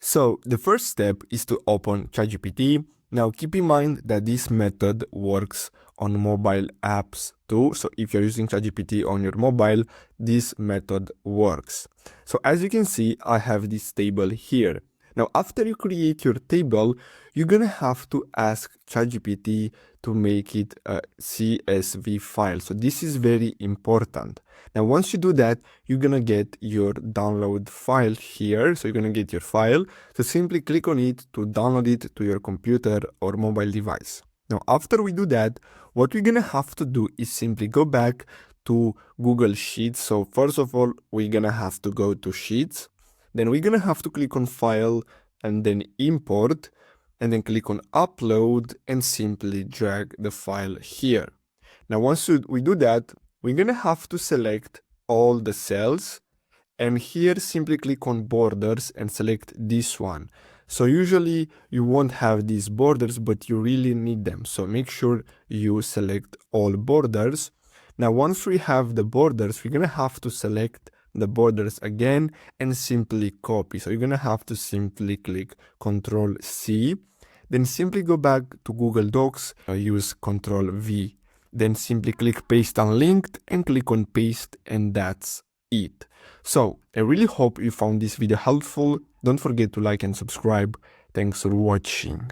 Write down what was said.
So the first step is to open ChatGPT. Now keep in mind that this method works on mobile apps too. So if you're using ChatGPT on your mobile, this method works. So as you can see, I have this table here. Now, after you create your table, you're gonna have to ask ChatGPT to make it a CSV file. So this is very important. Now, once you do that, you're gonna get your download file here. So you're gonna get your file. So simply click on it to download it to your computer or mobile device. Now, after we do that, what we're gonna have to do is simply go back to Google Sheets. So first of all, we're gonna have to go to Sheets. Then we're gonna have to click on File and then Import, and then click on Upload and simply drag the file here. Now, once we do that, we're gonna have to select all the cells, and here simply click on Borders and select this one. So usually you won't have these borders, but you really need them. So make sure you select all borders. Now, once we have the borders, we're gonna have to select the borders again and simply copy. So you're gonna have to simply click Control C, then simply go back to Google Docs, use Control V, then simply click Paste Unlinked and click on Paste, and that's it. So I really hope you found this video helpful. Don't forget to like and subscribe. Thanks for watching.